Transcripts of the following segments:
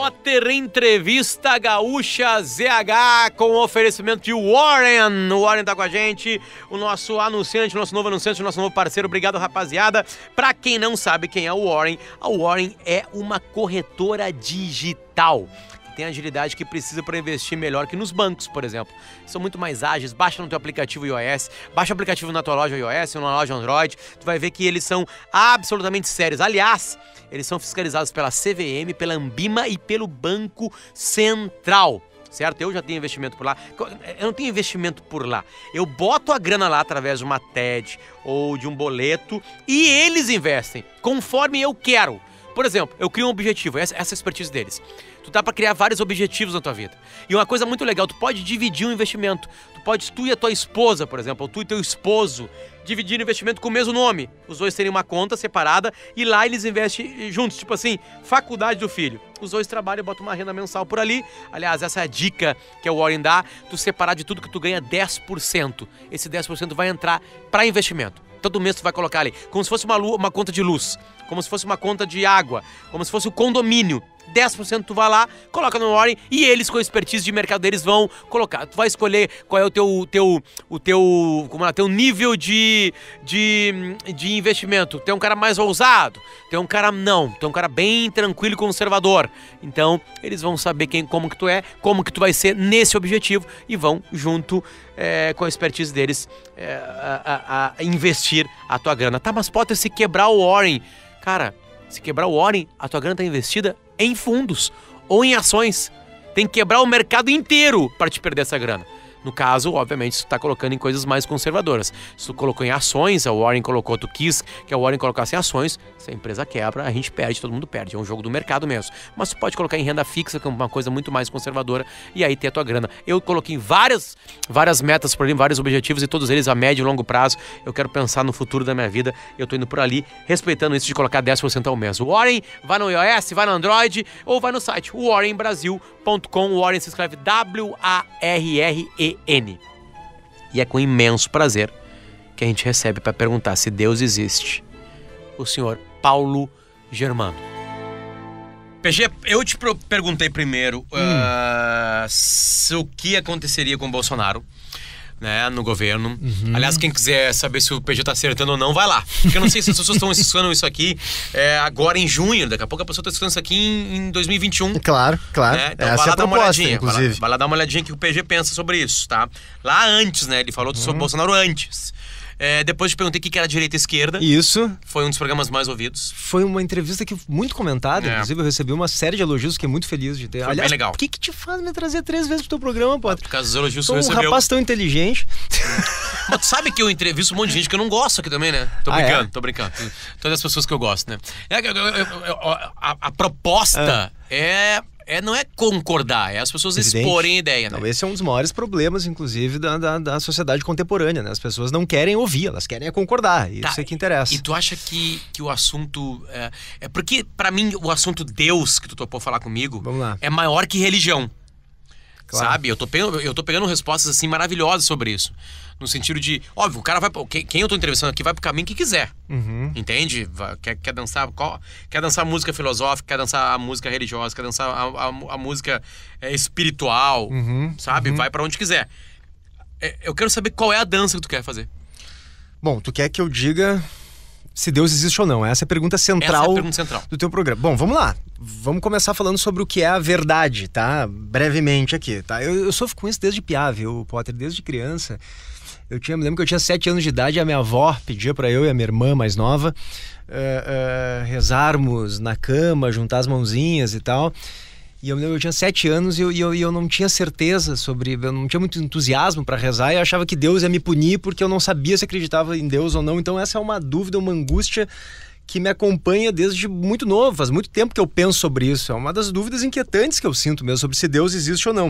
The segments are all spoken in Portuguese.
Potter Entrevista Gaúcha ZH com oferecimento de Warren. O Warren tá com a gente, o nosso anunciante, o nosso novo anunciante, o nosso novo parceiro. Obrigado, rapaziada. Pra quem não sabe quem é o Warren, a Warren é uma corretora digital. Tem agilidade que precisa para investir melhor que nos bancos, por exemplo. São muito mais ágeis. Baixa no teu aplicativo iOS, baixa o aplicativo na tua loja iOS ou na loja Android. Tu vai ver que eles são absolutamente sérios. Aliás, eles são fiscalizados pela CVM, pela Anbima e pelo Banco Central. Certo? Eu já tenho investimento por lá. Eu não tenho investimento por lá. Eu boto a grana lá através de uma TED ou de um boleto e eles investem conforme eu quero. Por exemplo, eu crio um objetivo, essa é a expertise deles. Tu dá pra criar vários objetivos na tua vida. E uma coisa muito legal, tu pode dividir um investimento. Tu e a tua esposa, por exemplo, ou tu e teu esposo, dividir o investimento com o mesmo nome. Os dois terem uma conta separada e lá eles investem juntos. Tipo assim, faculdade do filho. Os dois trabalham e botam uma renda mensal por ali. Aliás, essa é a dica que o Warren dá. Tu separar de tudo que tu ganha 10%. Esse 10% vai entrar pra investimento. Todo mês tu vai colocar ali, como se fosse uma conta de luz, como se fosse uma conta de água, como se fosse o condomínio. 10% tu vai lá, coloca no Warren e eles com a expertise de mercado deles vão colocar. Tu vai escolher qual é o teu nível de investimento. Tem um cara mais ousado, tem um cara não, tem um cara bem tranquilo e conservador. Então, eles vão saber como que tu é, como que tu vai ser nesse objetivo e vão junto com a expertise deles a investir a tua grana. Tá, mas pode se quebrar o Warren, cara, se quebrar o Warren, a tua grana tá investida em fundos ou em ações. Tem que quebrar o mercado inteiro para te perder essa grana. No caso, obviamente, você está colocando em coisas mais conservadoras. Se tu colocou em ações, a Warren colocou, tu quis que a Warren colocasse em ações, se a empresa quebra, a gente perde, todo mundo perde. É um jogo do mercado mesmo. Mas tu pode colocar em renda fixa, que é uma coisa muito mais conservadora, e aí ter a tua grana. Eu coloquei várias metas por ali, vários objetivos, e todos eles a médio e longo prazo. Eu quero pensar no futuro da minha vida. Eu tô indo por ali, respeitando isso de colocar 10% ao mês. O Warren, vai no iOS, vai no Android, ou vai no site warrenbrasil.com. O Warren se escreve WARREN. E é com imenso prazer que a gente recebe para perguntar se Deus existe o senhor Paulo Germano. PG, eu te perguntei primeiro o que aconteceria com o Bolsonaro, né, no governo. Aliás, quem quiser saber se o PG tá acertando ou não, vai lá. Porque eu não sei se as pessoas estão escutando isso aqui agora em junho. Daqui a pouco a pessoa tá escutando isso aqui em 2021. Claro. Né? Então essa vai lá é a dar uma proposta, olhadinha. inclusive. Vai lá dar uma olhadinha que o PG pensa sobre isso, tá? Lá antes, né? Ele falou sobre o Bolsonaro antes. Depois eu te perguntei o que era direita e esquerda. Isso. Foi um dos programas mais ouvidos. Foi uma entrevista que muito comentada. Inclusive, eu recebi uma série de elogios. Fiquei muito feliz de ter. Foi Aliás, bem legal. O que te faz me trazer 3 vezes pro teu programa, Potter? Por causa dos elogios que Sou você um recebeu. rapaz tão inteligente. Mas tu sabe que eu entrevisto um monte de gente que eu não gosto aqui também, né? Tô brincando. Todas as pessoas que eu gosto, né? A proposta não é concordar, é as pessoas exporem a ideia, né? Então, esse é um dos maiores problemas, inclusive, da sociedade contemporânea, né? As pessoas não querem ouvir, elas querem concordar. Isso é que interessa. E tu acha que o assunto... porque, pra mim, o assunto Deus, que tu topou falar comigo, Vamos lá. é maior que religião. Claro. Sabe? Eu tô pegando respostas, assim, maravilhosas sobre isso. No sentido de... Óbvio, o cara vai... Quem eu tô entrevistando aqui vai pro caminho que quiser. Entende? Quer dançar... Quer dançar música filosófica, quer dançar a música religiosa, quer dançar a música espiritual, sabe? Vai pra onde quiser. Eu quero saber qual é a dança que tu quer fazer. Bom, tu quer que eu diga se Deus existe ou não? Essa é a pergunta central, do teu programa. Bom, vamos lá. Vamos começar falando sobre o que é a verdade, tá? Brevemente aqui, tá? Eu sofro com isso desde piá, viu, Potter? Desde criança. Me lembro que eu tinha 7 anos de idade e a minha avó pedia pra eu e a minha irmã mais nova rezarmos na cama, juntar as mãozinhas e tal. E eu me lembro que eu tinha 7 anos e eu não tinha certeza eu não tinha muito entusiasmo para rezar e eu achava que Deus ia me punir porque eu não sabia se acreditava em Deus ou não. Então essa é uma dúvida, uma angústia que me acompanha desde muito novo, faz muito tempo que eu penso sobre isso. É uma das dúvidas inquietantes que eu sinto mesmo sobre se Deus existe ou não.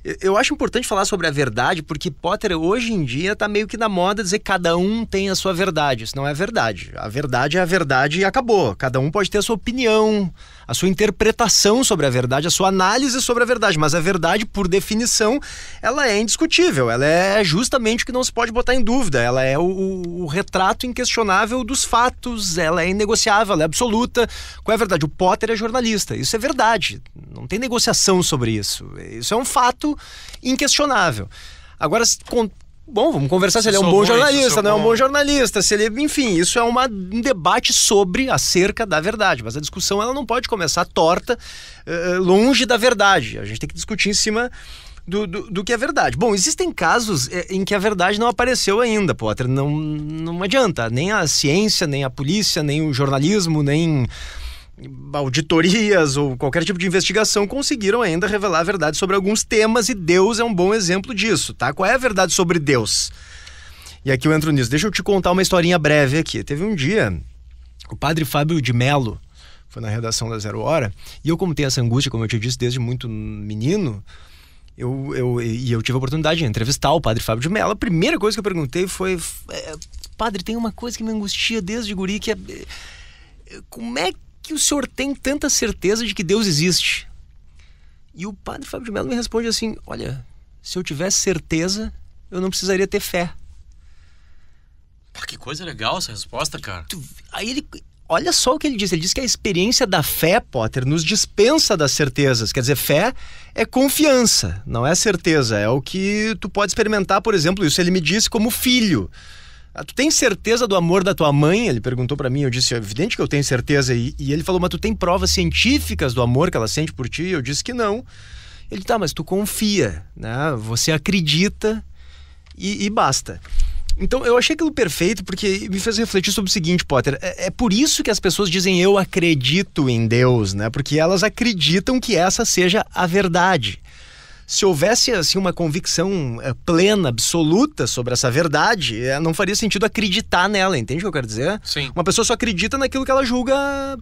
Eu acho importante falar sobre a verdade, porque, Potter, hoje em dia tá meio que na moda dizer que cada um tem a sua verdade. Isso não é verdade. A verdade é a verdade e acabou. Cada um pode ter a sua opinião, a sua interpretação sobre a verdade, a sua análise sobre a verdade. Mas a verdade, por definição, ela é indiscutível. Ela é justamente o que não se pode botar em dúvida. Ela é o retrato inquestionável dos fatos. Ela é inegociável, ela é absoluta. Qual é a verdade? O Potter é jornalista. Isso é verdade. Não tem negociação sobre isso. Isso é um fato inquestionável. Agora, bom, vamos conversar se ele é um bom jornalista, não é um bom jornalista, se ele, enfim, isso é um debate acerca da verdade, mas a discussão ela não pode começar torta, longe da verdade. A gente tem que discutir em cima do que é verdade. Bom, existem casos em que a verdade não apareceu ainda, Potter. Não adianta, nem a ciência, nem a polícia, nem o jornalismo, nem auditorias ou qualquer tipo de investigação conseguiram ainda revelar a verdade sobre alguns temas, e Deus é um bom exemplo disso, tá? Qual é a verdade sobre Deus? E aqui eu entro nisso. Deixa eu te contar uma historinha breve aqui. Teve um dia, o padre Fábio de Mello foi na redação da Zero Hora, e eu, como tenho essa angústia, como eu te disse, desde muito menino, eu tive a oportunidade de entrevistar o padre Fábio de Mello. A primeira coisa que eu perguntei foi: padre, tem uma coisa que me angustia desde guri, que é como é que o senhor tem tanta certeza de que Deus existe? E o padre Fábio de Mello me responde assim: olha, se eu tivesse certeza, eu não precisaria ter fé. Que coisa legal essa resposta, cara. Aí ele, olha só o que ele diz que a experiência da fé, Potter, nos dispensa das certezas. Quer dizer, fé é confiança, não é certeza. É o que tu pode experimentar, por exemplo, isso ele me disse como filho. Tu tem certeza do amor da tua mãe? Ele perguntou pra mim, eu disse, é evidente que eu tenho certeza. E ele falou, mas tu tem provas científicas do amor que ela sente por ti? Eu disse que não. Ele, tá, mas tu confia, né? Você acredita e basta. Então eu achei aquilo perfeito, porque me fez refletir sobre o seguinte, Potter, é por isso que as pessoas dizem eu acredito em Deus, né? Porque elas acreditam que essa seja a verdade. Se houvesse assim uma convicção plena, absoluta sobre essa verdade, não faria sentido acreditar nela, entende o que eu quero dizer? Sim. Uma pessoa só acredita naquilo que ela julga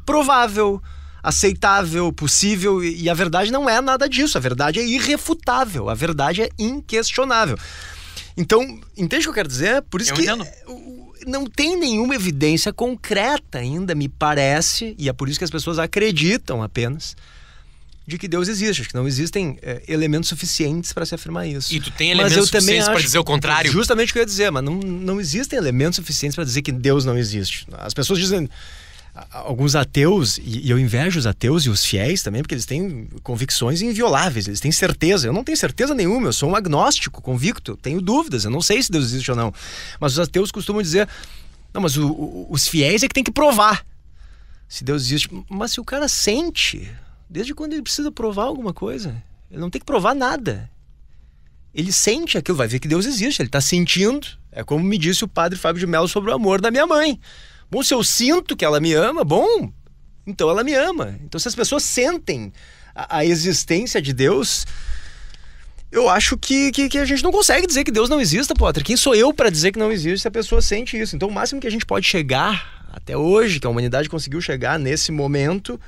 provável, aceitável, possível, e a verdade não é nada disso. A verdade é irrefutável, a verdade é inquestionável. Então, entende o que eu quero dizer? Por isso que não tem nenhuma evidência concreta ainda, me parece, e é por isso que as pessoas acreditam apenas, de que Deus existe. Acho que não existem elementos suficientes para se afirmar isso. E tu tem elementos suficientes para dizer o contrário? Justamente o que eu ia dizer, mas não existem elementos suficientes para dizer que Deus não existe. As pessoas dizem, alguns ateus, e eu invejo os ateus e os fiéis também, porque eles têm convicções invioláveis, eles têm certeza. Eu não tenho certeza nenhuma, eu sou um agnóstico convicto, eu tenho dúvidas, eu não sei se Deus existe ou não. Mas os ateus costumam dizer, não, mas os fiéis é que tem que provar se Deus existe. Mas se o cara sente, desde quando ele precisa provar alguma coisa? Ele não tem que provar nada. Ele sente aquilo, vai ver que Deus existe, ele está sentindo. É como me disse o padre Fábio de Mello sobre o amor da minha mãe. Bom, se eu sinto que ela me ama, bom, então ela me ama. Então se as pessoas sentem a existência de Deus, eu acho que a gente não consegue dizer que Deus não exista, Potter. Quem sou eu para dizer que não existe se a pessoa sente isso? Então o máximo que a gente pode chegar, até hoje, que a humanidade conseguiu chegar nesse momento,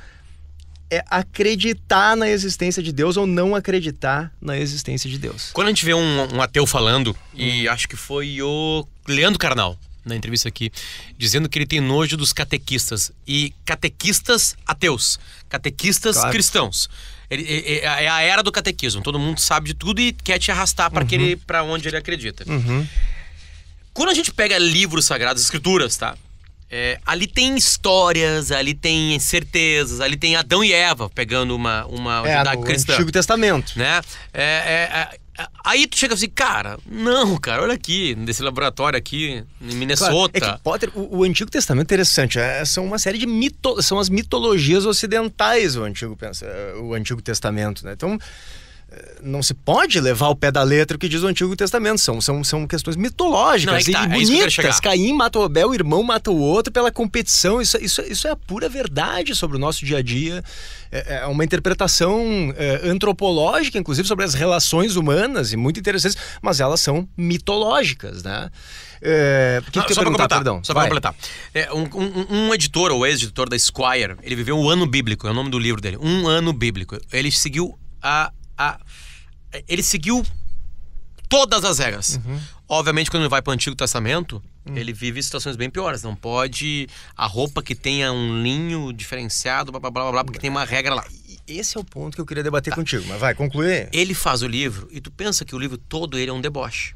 é acreditar na existência de Deus ou não acreditar na existência de Deus. Quando a gente vê um ateu falando, e acho que foi o Leandro Carnal, na entrevista aqui, dizendo que ele tem nojo dos catequistas. E catequistas ateus, catequistas cristãos. É a era do catequismo. Todo mundo sabe de tudo e quer te arrastar para onde ele acredita. Quando a gente pega livros sagrados, escrituras, tá? Ali tem histórias, ali tem certezas, ali tem Adão e Eva pegando uma unidade cristã. Antigo Testamento. Né? Aí tu chega assim, cara, olha aqui, nesse laboratório aqui, em Minnesota. Claro, é que, Potter, o Antigo Testamento é interessante, são uma série de são as mitologias ocidentais o Antigo Testamento, né? Então, não se pode levar ao pé da letra o que diz o Antigo Testamento, são questões mitológicas e bonitas. Caim mata o Abel, o irmão mata o outro pela competição, isso é a pura verdade sobre o nosso dia a dia. É uma interpretação antropológica, inclusive, sobre as relações humanas, e muito interessantes, mas elas são mitológicas, né? Só para completar. Um editor, ou ex-editor da Esquire, ele viveu um ano bíblico, é o nome do livro dele, Um Ano Bíblico. Ele seguiu ele seguiu todas as regras. Obviamente, quando ele vai para o Antigo Testamento, ele vive situações bem piores. Não pode a roupa que tenha um linho diferenciado, blá, blá, blá, blá, porque tem uma regra lá. Esse é o ponto que eu queria debater contigo, mas vai, concluir. Ele faz o livro e tu pensa que o livro todo ele é um deboche.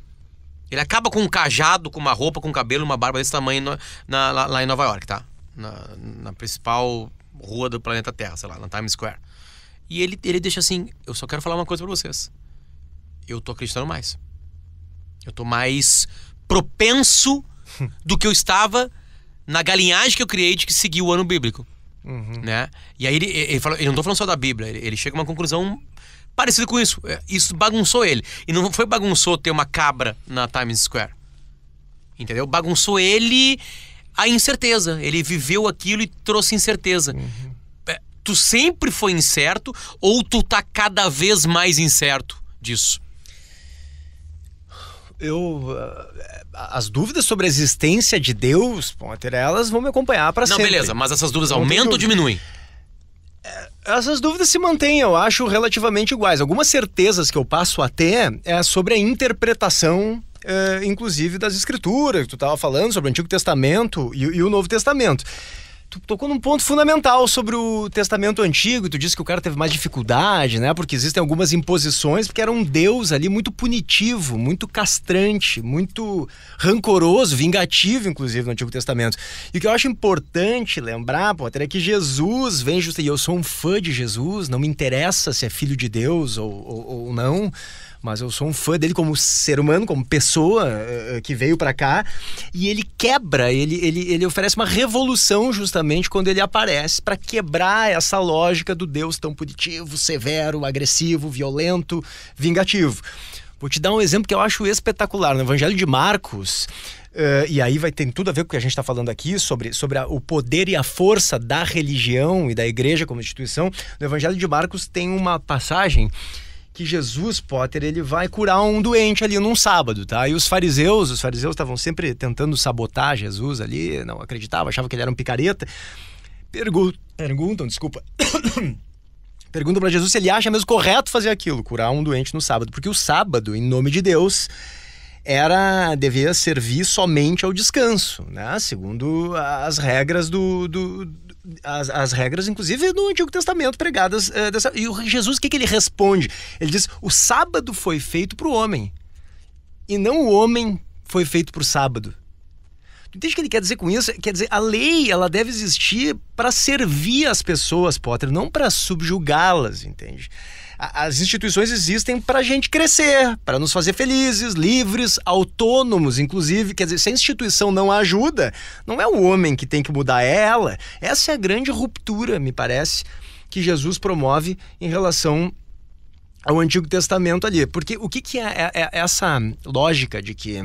Ele acaba com um cajado, com uma roupa, com um cabelo, uma barba desse tamanho lá em Nova York, tá? Na principal rua do planeta Terra, sei lá, na Times Square. E ele deixa assim, eu só quero falar uma coisa pra vocês. Eu tô acreditando mais. Eu tô mais propenso do que eu estava na galinhagem que eu criei de que seguir o ano bíblico. Né? E aí ele fala, ele não tô falando só da Bíblia, ele chega a uma conclusão parecida com isso. Isso bagunçou ele. E não foi bagunçou ter uma cabra na Times Square. Entendeu? Bagunçou ele a incerteza. Ele viveu aquilo e trouxe incerteza. Tu sempre foi incerto ou tu tá cada vez mais incerto disso? As dúvidas sobre a existência de Deus, Potter, elas vão me acompanhar para sempre. Não, beleza, mas essas dúvidas aumentam ou diminuem? Essas dúvidas se mantêm, eu acho, relativamente iguais. Algumas certezas que eu passo a ter é sobre a interpretação, inclusive, das Escrituras. Tu estava falando sobre o Antigo Testamento e o Novo Testamento. Tu tocou num ponto fundamental sobre o Testamento Antigo, e tu disse que o cara teve mais dificuldade, né? Porque existem algumas imposições, porque era um Deus ali muito punitivo, muito castrante, muito rancoroso, vingativo, inclusive, no Antigo Testamento. E o que eu acho importante lembrar, Potter, é que Jesus vem e eu sou um fã de Jesus, não me interessa se é filho de Deus ou não, mas eu sou um fã dele como ser humano, como pessoa que veio pra cá, e ele quebra, ele oferece uma revolução justamente quando ele aparece para quebrar essa lógica do Deus tão punitivo, severo, agressivo, violento, vingativo. Vou te dar um exemplo que eu acho espetacular. No Evangelho de Marcos, e aí tem tudo a ver com o que a gente está falando aqui, sobre o poder e a força da religião e da igreja como instituição. No Evangelho de Marcos tem uma passagem que Jesus, Potter, ele vai curar um doente ali num sábado, tá? E os fariseus estavam sempre tentando sabotar Jesus ali, não acreditavam, achavam que ele era um picareta. Perguntam para Jesus se ele acha mesmo correto fazer aquilo, curar um doente no sábado, porque o sábado, em nome de Deus, devia servir somente ao descanso, né? Segundo as regras as regras, inclusive, do Antigo Testamento pregadas E o Jesus, o que ele responde? Ele diz, o sábado foi feito para o homem, e não o homem foi feito para o sábado. Tu entende o que ele quer dizer com isso? Quer dizer, a lei, ela deve existir para servir as pessoas, Potter, não para subjugá-las, entende? As instituições existem para a gente crescer, para nos fazer felizes, livres, autônomos, inclusive. Quer dizer, se a instituição não ajuda, não é o homem que tem que mudar, é ela. Essa é a grande ruptura, me parece, que Jesus promove em relação ao Antigo Testamento ali. Porque o que é essa lógica de que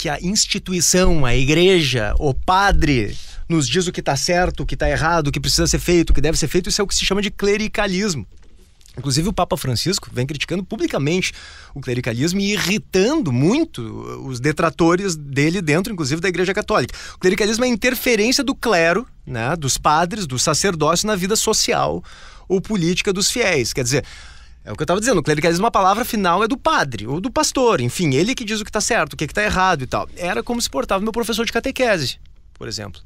a instituição, a igreja, o padre nos diz o que está certo, o que está errado, o que precisa ser feito, o que deve ser feito? Isso é o que se chama de clericalismo. Inclusive o Papa Francisco vem criticando publicamente o clericalismo e irritando muito os detratores dele dentro, inclusive, da Igreja Católica. O clericalismo é a interferência do clero, né, dos padres, do sacerdócio na vida social ou política dos fiéis. Quer dizer, é o que eu estava dizendo, o clericalismo, a palavra final é do padre ou do pastor, enfim, ele que diz o que está certo, o que está errado e tal. Era como se portava meu professor de catequese, por exemplo.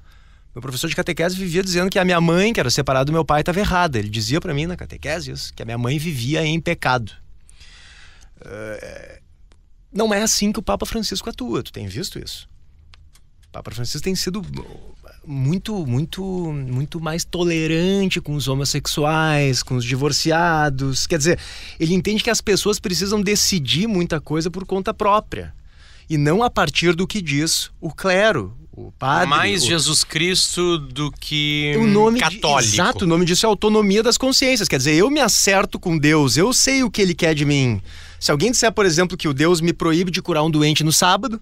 Meu professor de catequese vivia dizendo que a minha mãe, que era separada do meu pai, estava errada. Ele dizia para mim na catequese isso, que a minha mãe vivia em pecado. Não é assim que o Papa Francisco atua, tu tem visto isso? O Papa Francisco tem sido muito mais tolerante com os homossexuais, com os divorciados. Quer dizer, ele entende que as pessoas precisam decidir muita coisa por conta própria e não a partir do que diz o clero, o padre. Mais Jesus Cristo do que o nome católico. Exato, o nome disso é autonomia das consciências. Quer dizer, eu me acerto com Deus, eu sei o que ele quer de mim. Se alguém disser, por exemplo, que o Deus me proíbe de curar um doente no sábado,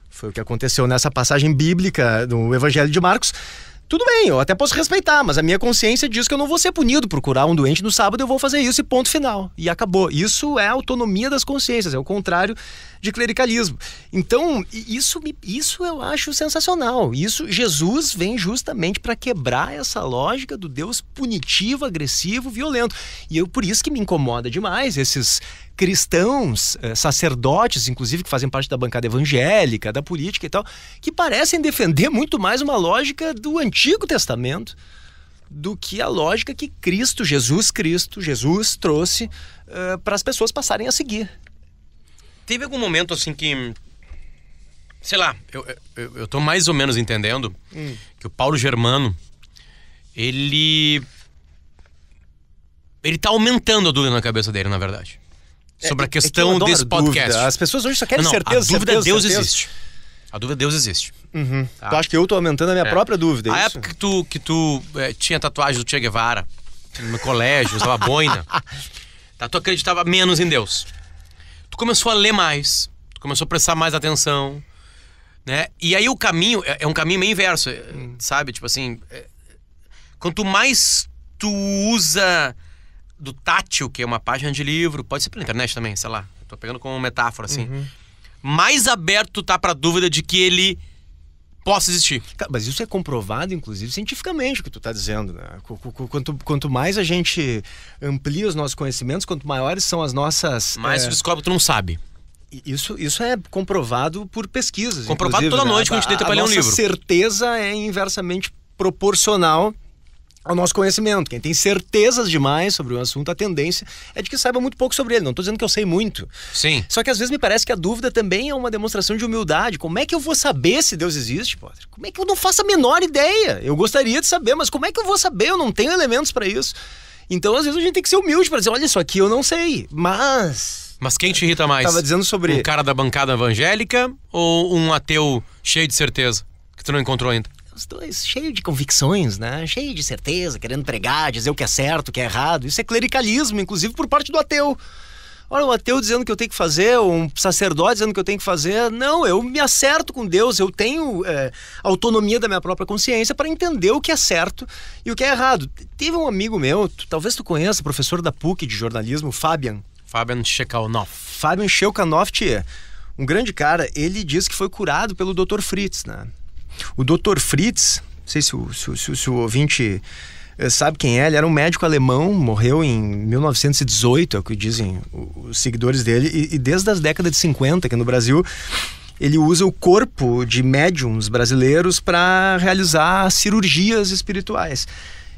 foi o que aconteceu nessa passagem bíblica do Evangelho de Marcos, tudo bem, eu até posso respeitar, mas a minha consciência diz que eu não vou ser punido por curar um doente no sábado, eu vou fazer isso e ponto final. E acabou. Isso é a autonomia das consciências, é o contrário de clericalismo. Então, isso eu acho sensacional. Jesus vem justamente para quebrar essa lógica do Deus punitivo, agressivo, violento. E por isso que me incomoda demais esses cristãos, sacerdotes, inclusive, que fazem parte da bancada evangélica, da política e tal, que parecem defender muito mais uma lógica do Antigo Testamento do que a lógica que Jesus trouxe para as pessoas passarem a seguir. Teve algum momento assim que, sei lá, eu tô mais ou menos entendendo que o Paulo Germano, ele tá aumentando a dúvida na cabeça dele, na verdade. Sobre a questão desse podcast. Dúvida. As pessoas hoje só querem certeza. A dúvida Deus existe. A dúvida Deus existe. Tá? Tu acha que eu tô aumentando a minha própria dúvida? A época que tu tinha tatuagem do Che Guevara no colégio, usava boina, tu acreditava menos em Deus. Tu começou a ler mais, tu começou a prestar mais atenção, né? E aí o caminho é um caminho meio inverso, sabe? Tipo assim, quanto mais tu usa do tátil, que é uma página de livro, pode ser pela internet também, sei lá, tô pegando como metáfora, assim, mais aberto tu tá pra dúvida de que ele possa existir. Mas isso é comprovado, inclusive, cientificamente, o que tu tá dizendo, né? Quanto mais a gente amplia os nossos conhecimentos, quanto maiores são as nossas... Mais tu descobre que tu não sabe. Isso é comprovado por pesquisas. Comprovado toda noite quando a gente deita pra ler um livro. A nossa certeza é inversamente proporcional ao nosso conhecimento. Quem tem certezas demais sobre o assunto, a tendência é de que saiba muito pouco sobre ele. Não estou dizendo que eu sei muito. Sim. Só que às vezes me parece que a dúvida também é uma demonstração de humildade. Como é que eu vou saber se Deus existe, Potter? Como é que eu não faço a menor ideia? Eu gostaria de saber, mas como é que eu vou saber? Eu não tenho elementos para isso. Então, às vezes, a gente tem que ser humilde para dizer, olha, isso aqui eu não sei, mas quem te irrita mais? Tava dizendo sobre... Um cara da bancada evangélica ou um ateu cheio de certeza que tu não encontrou ainda? Os dois, cheio de convicções, né? Cheio de certeza, querendo pregar, dizer o que é certo, o que é errado. Isso é clericalismo, inclusive por parte do ateu. Olha, um ateu dizendo que eu tenho que fazer, ou um sacerdote dizendo que eu tenho que fazer. Não, eu me acerto com Deus, eu tenho autonomia da minha própria consciência para entender o que é certo e o que é errado. Teve um amigo meu, talvez tu conheça, professor da PUC de jornalismo, Fabian Chekanoff. Fabian Chekanoff, um grande cara, ele diz que foi curado pelo Dr. Fritz, né? O Dr. Fritz, não sei se o ouvinte sabe quem é, ele era um médico alemão, morreu em 1918, é o que dizem os seguidores dele, e desde as décadas de 50, aqui no Brasil, ele usa o corpo de médiums brasileiros para realizar cirurgias espirituais.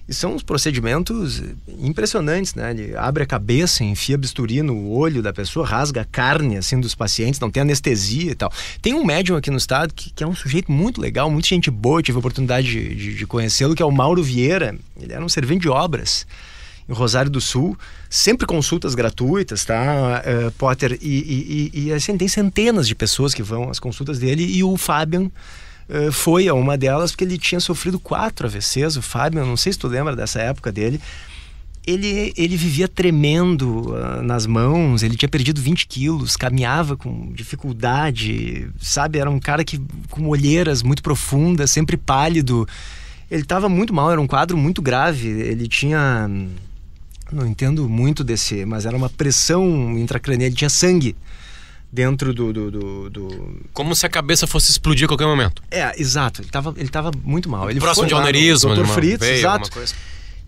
E são uns procedimentos impressionantes, né? Ele abre a cabeça, enfia bisturi no olho da pessoa, rasga a carne assim dos pacientes, não tem anestesia e tal. Tem um médium aqui no estado que é um sujeito muito legal, muita gente boa, eu tive a oportunidade de conhecê-lo, que é o Mauro Vieira. Ele era um servente de obras em Rosário do Sul, sempre consultas gratuitas, tá, Potter? E assim, tem centenas de pessoas que vão às consultas dele, e o Fabian foi a uma delas porque ele tinha sofrido 4 AVCs. O Fábio, não sei se tu lembra dessa época dele, ele vivia tremendo nas mãos, ele tinha perdido 20 quilos, caminhava com dificuldade, sabe? Era um cara com olheiras muito profundas, sempre pálido. Ele estava muito mal, era um quadro muito grave. Ele tinha, não entendo muito desse, mas era uma pressão intracraniana, ele tinha sangue dentro do... Como se a cabeça fosse explodir a qualquer momento. Exato. Ele tava muito mal. Ele próximo de aneurisma, Dr. Fritz, veia, exato.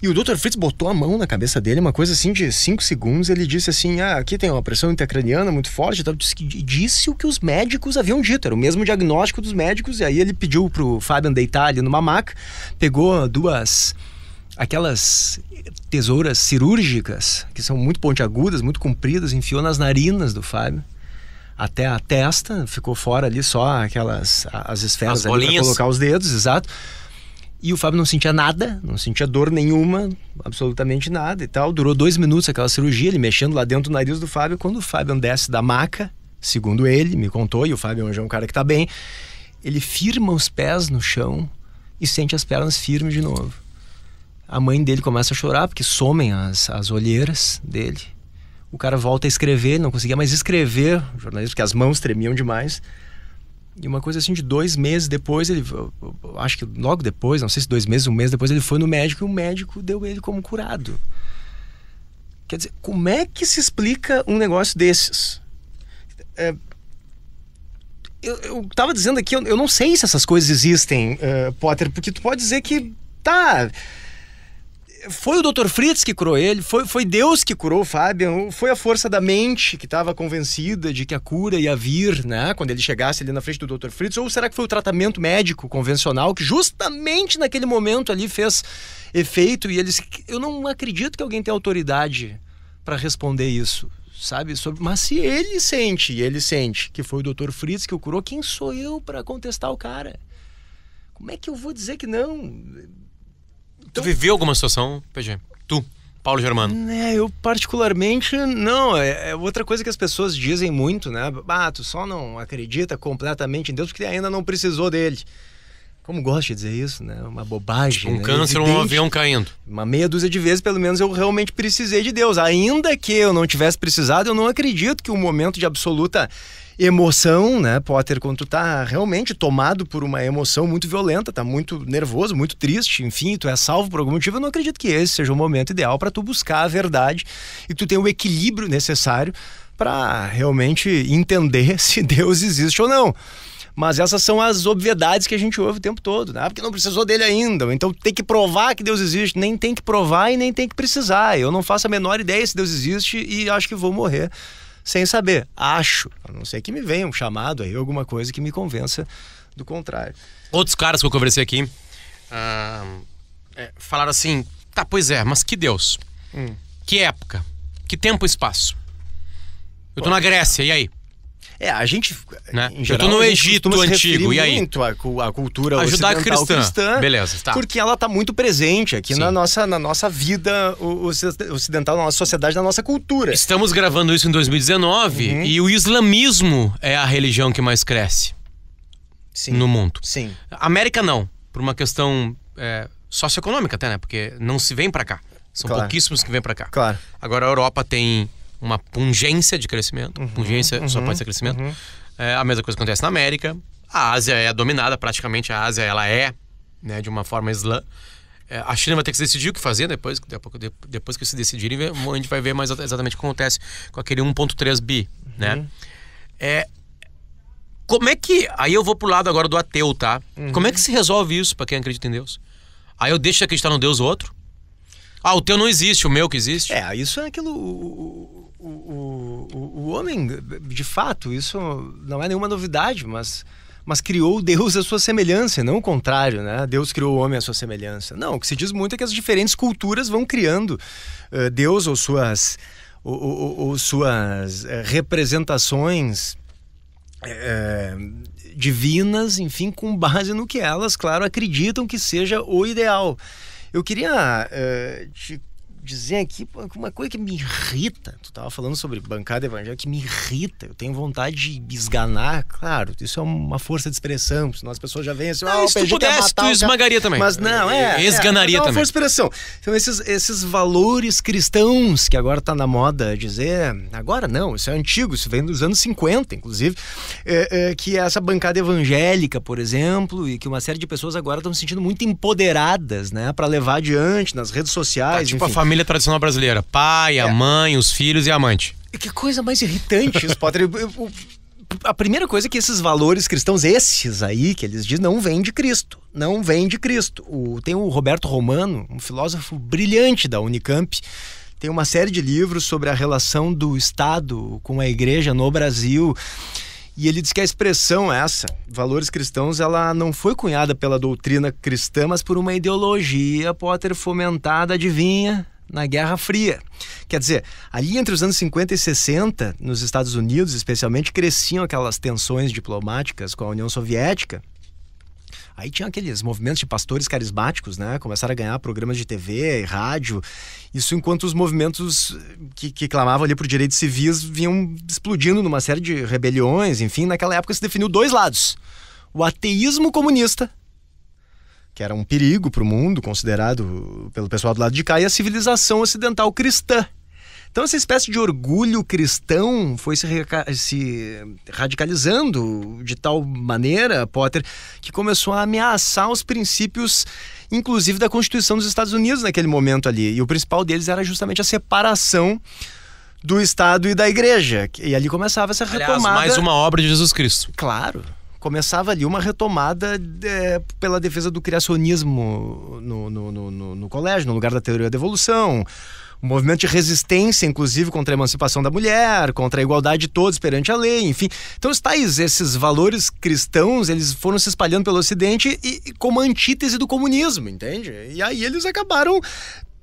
E o Dr. Fritz botou a mão na cabeça dele, uma coisa assim de 5 segundos. Ele disse assim, aqui tem uma pressão intracraniana muito forte. Disse o que os médicos haviam dito. Era o mesmo diagnóstico dos médicos. E aí ele pediu pro Fabian deitar ali numa maca, pegou aquelas tesouras cirúrgicas, que são muito pontiagudas, muito compridas, enfiou nas narinas do Fabian até a testa, ficou fora ali só as esferas ali para colocar os dedos, exato. E o Fábio não sentia nada, não sentia dor nenhuma, absolutamente nada e tal. Durou 2 minutos aquela cirurgia, ele mexendo lá dentro do nariz do Fábio. Quando o Fábio desce da maca, segundo ele, me contou, e o Fábio é um cara que tá bem, ele firma os pés no chão e sente as pernas firmes de novo. A mãe dele começa a chorar porque somem as olheiras dele. O cara volta a escrever, não conseguia mais escrever, o jornalista, porque as mãos tremiam demais. E uma coisa assim de 2 meses depois, acho que logo depois, não sei se 2 meses, 1 mês depois, ele foi no médico e o médico deu ele como curado. Quer dizer, como é que se explica um negócio desses? Eu tava dizendo aqui, eu não sei se essas coisas existem, Potter, porque tu pode dizer que, foi o Dr. Fritz que curou ele, foi Deus que curou o Fabian, foi a força da mente que estava convencida de que a cura ia vir, né, quando ele chegasse ali na frente do Dr. Fritz, ou será que foi o tratamento médico convencional que justamente naquele momento ali fez efeito e eles... Eu não acredito que alguém tenha autoridade para responder isso, sabe? Mas se ele sente que foi o Dr. Fritz que o curou, quem sou eu para contestar o cara? Como é que eu vou dizer que não? Tu viveu alguma situação, PG? Tu, Paulo Germano? Eu particularmente não. É outra coisa que as pessoas dizem muito, né? Tu só não acredita completamente em Deus porque ainda não precisou dele. Como gosto de dizer isso, né? Uma bobagem. Um câncer ou um avião caindo. Uma meia dúzia de vezes, pelo menos, eu realmente precisei de Deus. Ainda que eu não tivesse precisado, eu não acredito que um momento de absoluta emoção, né, Potter, quando tu tá realmente tomado por uma emoção muito violenta, tá muito nervoso, muito triste, enfim, tu é salvo por algum motivo, eu não acredito que esse seja o momento ideal para tu buscar a verdade e tu ter o equilíbrio necessário para realmente entender se Deus existe ou não. Mas essas são as obviedades que a gente ouve o tempo todo, né? Porque não precisou dele ainda, ou então tem que provar que Deus existe. Nem tem que provar e nem tem que precisar. Eu não faço a menor ideia se Deus existe e acho que vou morrer sem saber. Acho. A não ser que me venha um chamado aí, alguma coisa que me convença do contrário. Outros caras que eu conversei aqui falaram assim, pois é, mas que Deus? Que época? Que tempo e espaço? Eu tô na Grécia, e aí? A gente, né? Em geral, eu tô no Egito antigo, e aí? Muito a cultura judaico-cristã. Beleza, tá. Porque ela tá muito presente aqui na nossa vida ocidental, na nossa sociedade, na nossa cultura. Estamos gravando isso em 2019 e o islamismo é a religião que mais cresce no mundo. Sim. América não, por uma questão socioeconômica até, né? Porque não se vem pra cá. São pouquíssimos que vêm pra cá. Claro. Agora a Europa tem uma pungência de crescimento. Pungência só pode ser crescimento. A mesma coisa acontece na América. A Ásia é dominada, praticamente a Ásia ela é, né, de uma forma islã. A China vai ter que se decidir o que fazer depois que se decidirem, a gente vai ver mais exatamente o que acontece com aquele 1.3 bi, né? Como é que... Aí eu vou pro lado agora do ateu, tá? Como é que se resolve isso pra quem acredita em Deus? Aí eu deixo de acreditar no Deus outro? O teu não existe, o meu que existe? Isso é aquilo... O homem, de fato, isso não é nenhuma novidade, mas criou Deus à sua semelhança, não o contrário, né? Deus criou o homem à sua semelhança. Não, o que se diz muito é que as diferentes culturas vão criando Deus ou suas representações divinas, enfim, com base no que elas, claro, acreditam que seja o ideal. Eu queria te dizer aqui uma coisa que me irrita. Tu estava falando sobre bancada evangélica, que me irrita. Eu tenho vontade de esganar. Claro, isso é uma força de expressão, senão as pessoas já vêm assim... se tu pudesse, tu esmagaria também. Mas não, esganaria também. É uma força de expressão. Então esses valores cristãos que agora está na moda dizer... Agora não, isso é antigo, isso vem dos anos 50, inclusive. Que é essa bancada evangélica, por exemplo, e que uma série de pessoas agora estão se sentindo muito empoderadas, né? Para levar adiante nas redes sociais, tipo enfim. A família tradicional brasileira, pai, a mãe, os filhos e a amante. Que coisa mais irritante isso, Potter. A primeira coisa é que esses valores cristãos, esses aí que eles dizem, não vêm de Cristo. Não vêm de Cristo. Tem o Roberto Romano, um filósofo brilhante da Unicamp, tem uma série de livros sobre a relação do Estado com a igreja no Brasil. E ele diz que a expressão valores cristãos, ela não foi cunhada pela doutrina cristã, mas por uma ideologia, Potter, fomentada, adivinha, na Guerra Fria. Quer dizer, ali entre os anos 50 e 60, nos Estados Unidos especialmente, cresciam aquelas tensões diplomáticas com a União Soviética. Aí tinha aqueles movimentos de pastores carismáticos, né? Começaram a ganhar programas de TV e rádio. Isso enquanto os movimentos que clamavam ali por direitos civis vinham explodindo numa série de rebeliões. Enfim, naquela época se definiu 2 lados. O ateísmo comunista, que era um perigo para o mundo, considerado pelo pessoal do lado de cá, e a civilização ocidental cristã. Então essa espécie de orgulho cristão foi se radicalizando de tal maneira, Potter, que começou a ameaçar os princípios, inclusive da Constituição dos Estados Unidos naquele momento ali. E o principal deles era justamente a separação do Estado e da Igreja. E ali começava essa retomada... Aliás, mais uma obra de Jesus Cristo. Claro. Começava ali uma retomada pela defesa do criacionismo no colégio, no lugar da teoria da evolução. Um movimento de resistência, inclusive, contra a emancipação da mulher, contra a igualdade de todos perante a lei, enfim. Então, esses valores cristãos, eles foram se espalhando pelo Ocidente e como antítese do comunismo, entende? E aí eles acabaram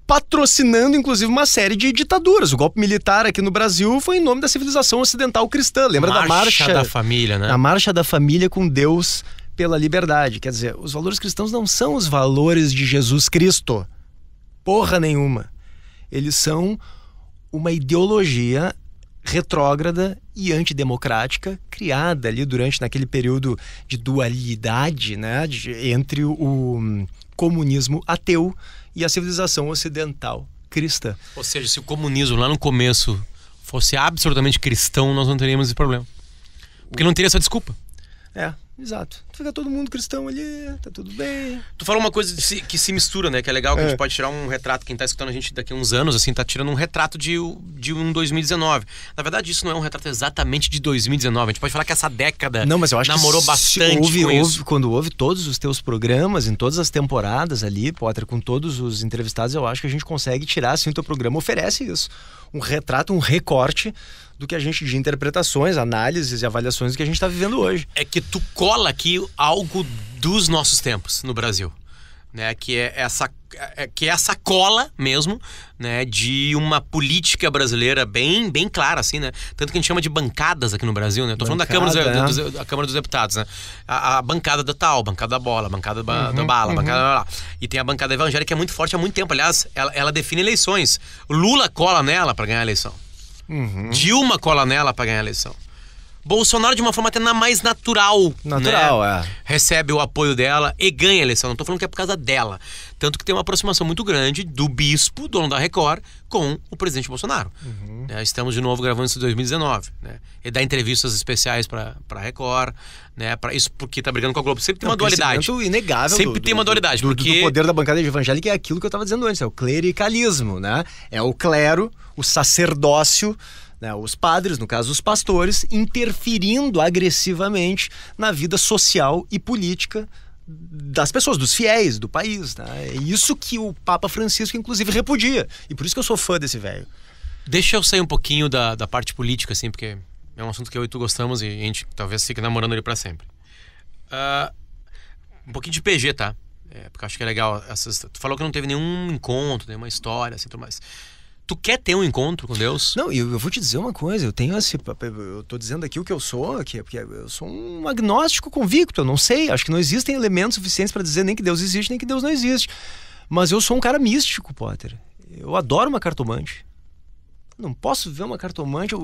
patrocinando, inclusive, uma série de ditaduras. O golpe militar aqui no Brasil foi em nome da civilização ocidental cristã. Lembra da Marcha da Família, né? A Marcha da Família com Deus pela liberdade. Quer dizer, os valores cristãos não são os valores de Jesus Cristo. Porra nenhuma. Eles são uma ideologia retrógrada e antidemocrática criada ali naquele período de dualidade, né, entre o comunismo ateu e a civilização ocidental cristã. Ou seja, se o comunismo lá no começo fosse absolutamente cristão, nós não teríamos esse problema. Porque não teria essa desculpa. Exato. Fica todo mundo cristão ali, tá tudo bem. Tu falou uma coisa que se mistura, né? Que é legal, que a gente pode tirar um retrato. Quem tá escutando a gente daqui a uns anos, assim, tá tirando um retrato de um 2019. Na verdade, isso não é um retrato exatamente de 2019. A gente pode falar que essa década não, mas eu acho namorou que bastante quando houve todos os teus programas, em todas as temporadas ali, Potter, com todos os entrevistados, eu acho que a gente consegue tirar, assim, o teu programa oferece isso. Um retrato, um recorte do que a gente, de interpretações, análises e avaliações do que a gente está vivendo hoje. É que tu cola aqui algo dos nossos tempos no Brasil, né? Que é essa cola mesmo, né? De uma política brasileira bem clara, assim, né? Tanto que a gente chama de bancadas aqui no Brasil, né? Tô falando da Câmara dos Deputados, né? A bancada da tal, bancada da bola, bancada da bala, bancada da... E tem a bancada evangélica que é muito forte há muito tempo. Aliás, ela define eleições. Lula cola nela para ganhar a eleição. Dilma cola nela para ganhar a eleição. Bolsonaro, de uma forma até mais natural, né? Recebe o apoio dela e ganha a eleição. Não tô falando que é por causa dela. Tanto que tem uma aproximação muito grande do bispo, dono da Record, com o presidente Bolsonaro. Estamos de novo gravando isso em 2019, né? Ele dá entrevistas especiais pra Record, né? Isso porque tá brigando com a Globo. Sempre tem uma dualidade. Inegável. Sempre tem uma dualidade. Do poder da bancada evangélica, é aquilo que eu tava dizendo antes, é o clericalismo, né? É o clero, o sacerdócio, né, os padres, no caso os pastores, interferindo agressivamente na vida social e política das pessoas, dos fiéis, do país, né? É isso que o Papa Francisco, inclusive, repudia. E por isso que eu sou fã desse velho. Deixa eu sair um pouquinho da parte política, assim, porque é um assunto que eu e tu gostamos e a gente talvez fique namorando ele pra sempre. Um pouquinho de PG, tá? Porque eu acho que é legal. Tu falou que não teve nenhum encontro, nenhuma história, assim, tudo mais. Tu quer ter um encontro com Deus? Não, eu vou te dizer uma coisa, eu tô dizendo aqui o que eu sou, porque eu sou um agnóstico convicto, eu não sei, acho que não existem elementos suficientes para dizer nem que Deus existe, nem que Deus não existe. Mas eu sou um cara místico, Potter. Eu adoro uma cartomante. Não posso ver uma cartomante.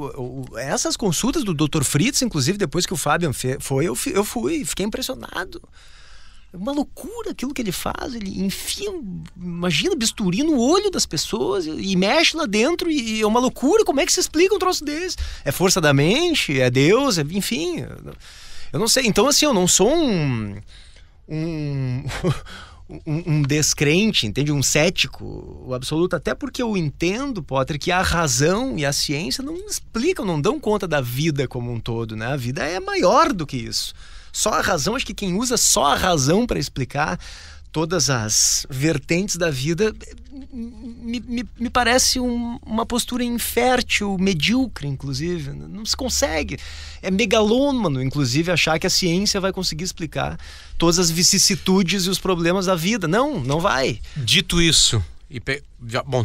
Essas consultas do Dr. Fritz, inclusive, depois que o Fabian foi, eu fui, fiquei impressionado. É uma loucura aquilo que ele faz. Ele enfia, imagina, bisturi no olho das pessoas e mexe lá dentro. E é uma loucura. Como é que se explica um troço desse? É força da mente? É Deus? Enfim, eu não sei. Então, assim, eu não sou um descrente, entende? Um cético, o absoluto. Até porque eu entendo, Potter, que a razão e a ciência não explicam, não dão conta da vida como um todo, né? A vida é maior do que isso. Só a razão, acho que quem usa só a razão para explicar todas as vertentes da vida me parece uma postura infértil, medíocre, inclusive. Não se consegue. É megalômano, inclusive, achar que a ciência vai conseguir explicar todas as vicissitudes e os problemas da vida. Não vai. Dito isso,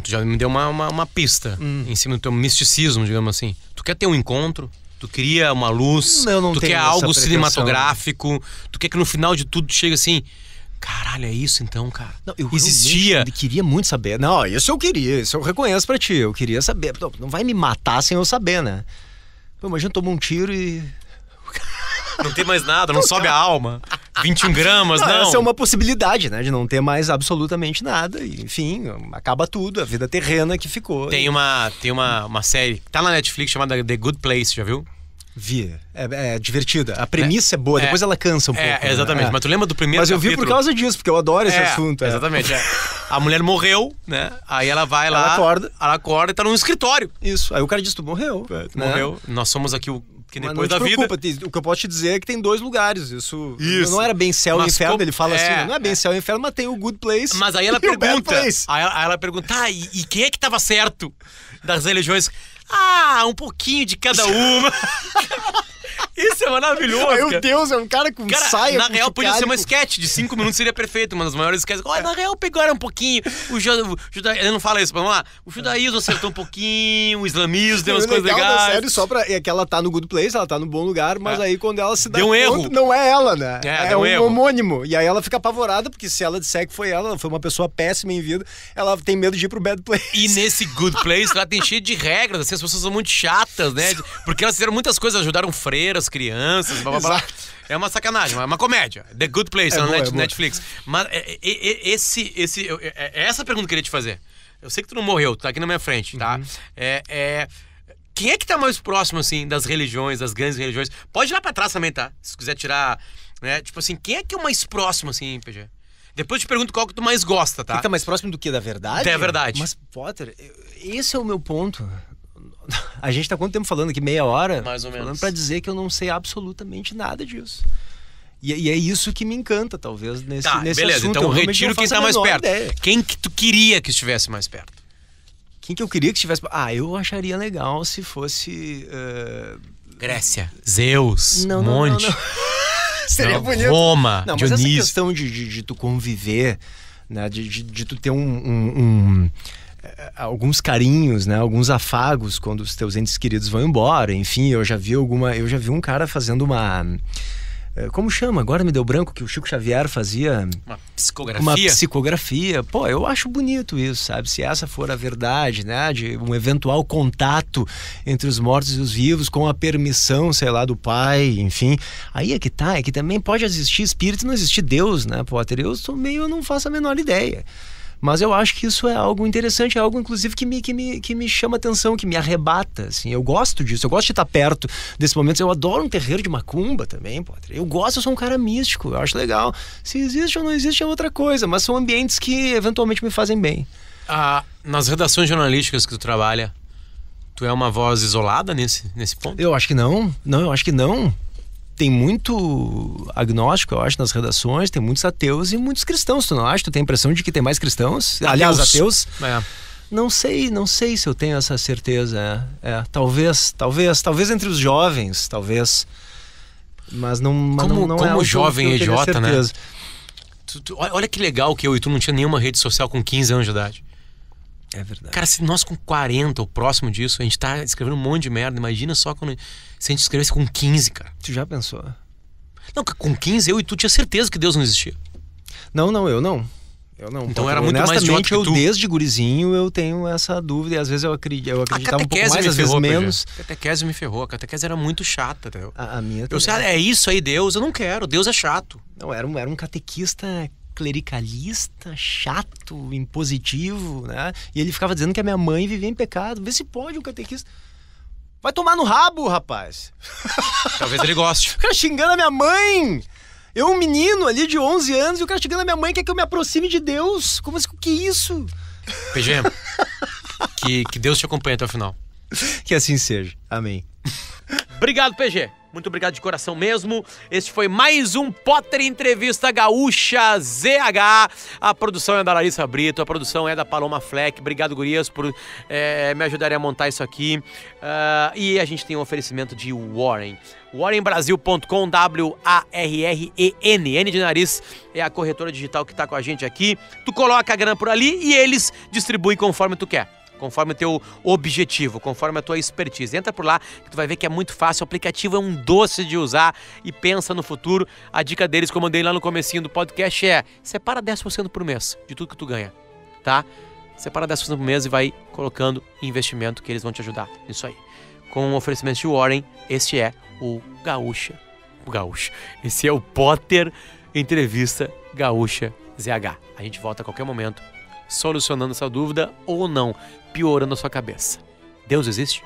tu já me deu uma pista em cima do teu misticismo, digamos assim. Tu quer ter um encontro? Tu queria uma luz, tu quer algo cinematográfico, tu quer que no final de tudo chegue assim, caralho, é isso então, cara? Não, existia. Eu queria muito saber. Não, isso eu queria, isso eu reconheço pra ti. Eu queria saber. Não vai me matar sem eu saber, né? Pô, imagina, toma um tiro e... Não tem mais nada, não sobe a alma. 21 gramas, não. Essa é uma possibilidade, né? De não ter mais absolutamente nada. E, enfim, acaba tudo. A vida terrena que ficou. Tem uma série, tá na Netflix, chamada The Good Place, já viu? Vi. É divertida. A premissa é boa, depois ela cansa um pouco. Exatamente. Né? Mas tu lembra do primeiro Mas eu capítulo? vi por causa disso, porque eu adoro esse assunto. Exatamente. A mulher morreu, né? Aí ela vai lá... Ela acorda e tá num escritório. Isso. Aí o cara diz, tu morreu. Né? Morreu. Nós somos aqui o que depois da vida... O que eu posso te dizer é que tem 2 lugares. Isso. Não era bem céu e inferno, ele fala assim, não é bem céu e inferno, mas tem o Good Place. Mas aí ela pergunta... Aí ela pergunta, e quem é que tava certo das religiões? Um pouquinho de cada uma. Isso é maravilhoso. Meu Deus, é um cara com saia. Na real, podia ser uma sketch de 5 minutos, seria perfeito. Uma das maiores sketches. Na real, pegaram um pouquinho. Ele não fala isso, vamos lá. O judaísmo acertou um pouquinho, o islamismo deu umas coisas legais. Sério, é que ela tá no good place, ela tá no bom lugar, mas aí quando ela se dá conta, erro. Não é ela, né? É um erro. Homônimo. E aí ela fica apavorada, porque se ela disser que foi ela foi uma pessoa péssima em vida, ela tem medo de ir pro bad place. E nesse good place, lá tem cheio de regras, assim, as pessoas são muito chatas, né? Porque elas fizeram muitas coisas, ajudaram freiras, crianças, blá blá blá. É uma sacanagem, é uma comédia. The Good Place, na Netflix. Mas essa pergunta que eu queria te fazer. Eu sei que tu não morreu, tu tá aqui na minha frente, tá? Quem é que tá mais próximo, assim, das religiões, das grandes religiões? Pode ir lá pra trás também, tá? Se quiser tirar, né? Tipo assim, quem é que é o mais próximo, assim, PG? Depois eu te pergunto qual que tu mais gosta, tá? Quem tá mais próximo do que? Da verdade? Da verdade. Mas, Potter, esse é o meu ponto. A gente tá quanto tempo falando aqui? Meia hora? Mais ou menos. Falando pra dizer que eu não sei absolutamente nada disso. E é isso que me encanta, talvez, nesse beleza, assunto. Então eu retiro quem tá mais perto. Ideia. Quem que tu queria que estivesse mais perto? Quem que eu queria que estivesse... eu acharia legal se fosse... Grécia, Zeus, Monte. Não. Seria bonito. Roma, Dionísio. Mas essa questão de tu conviver, né? De tu ter alguns carinhos, né? Alguns afagos quando os teus entes queridos vão embora. Enfim, eu já vi um cara fazendo uma... Como chama? Agora me deu branco, que o Chico Xavier fazia... Uma psicografia? Uma psicografia. Pô, eu acho bonito isso, sabe? Se essa for a verdade, né? De um eventual contato entre os mortos e os vivos, com a permissão, sei lá, do pai, enfim. Aí é que tá, é que também pode existir espírito e não existir Deus, né, Potter? Eu não faço a menor ideia. Mas eu acho que isso é algo interessante, é algo inclusive que me chama atenção, que me arrebata, assim. Eu gosto disso, eu gosto de estar perto desse momento. Eu adoro um terreiro de macumba também, Potter. Eu sou um cara místico, eu acho legal. Se existe ou não existe é outra coisa, mas são ambientes que eventualmente me fazem bem. Nas redações jornalísticas que tu trabalha, tu é uma voz isolada nesse ponto? Eu acho que não. Não, eu acho que não. Tem muito agnóstico, eu acho, nas redações, tem muitos ateus e muitos cristãos, tu não acha? Tu tem a impressão de que tem mais cristãos? Aliás, ateus? Não sei se eu tenho essa certeza. Talvez entre os jovens, talvez. Mas não é como jovem que eu idiota, né? Olha que legal que eu e tu não tinha nenhuma rede social com 15 anos de idade. É verdade. Cara, se nós com 40 ou próximo disso, a gente tá escrevendo um monte de merda. Imagina só se a gente escrevesse com 15, cara. Tu já pensou? Não, com 15 eu e tu tinha certeza que Deus não existia. Não, eu não. Então era muito mais idiota que tu. Desde gurizinho eu tenho essa dúvida e às vezes eu acreditava um pouco mais, às vezes menos. A catequese me ferrou, a catequese era muito chata, entendeu? A minha também. É isso aí, Deus, eu não quero, Deus é chato. Não, era um catequista clericalista, chato, impositivo, né? E ele ficava dizendo que a minha mãe vivia em pecado. Vê se pode um catequista. Vai tomar no rabo, rapaz. Talvez ele goste. O cara xingando a minha mãe. Eu, um menino ali de 11 anos, e o cara xingando a minha mãe quer que eu me aproxime de Deus. Como assim? Que isso? PG, que Deus te acompanhe até o final. Que assim seja. Amém. Obrigado, PG. Muito obrigado de coração mesmo. Este foi mais um Potter Entrevista Gaúcha ZH. A produção é da Larissa Brito, a produção é da Paloma Fleck. Obrigado, gurias, por me ajudarem a montar isso aqui. E a gente tem um oferecimento de Warren. WarrenBrasil.com, WARREN. N de nariz é a corretora digital que está com a gente aqui. Tu coloca a grana por ali e eles distribuem conforme tu quer. Conforme o teu objetivo, conforme a tua expertise. Entra por lá que tu vai ver que é muito fácil. O aplicativo é um doce de usar e pensa no futuro. A dica deles, como eu dei lá no comecinho do podcast, é separa 10% por mês de tudo que tu ganha, tá? Separa 10% por mês e vai colocando em investimento que eles vão te ajudar nisso aí. Com o oferecimento de Warren, este é o Gaúcha. Esse é o Potter Entrevista Gaúcha ZH. A gente volta a qualquer momento, solucionando essa dúvida ou não, piorando a sua cabeça. Deus existe?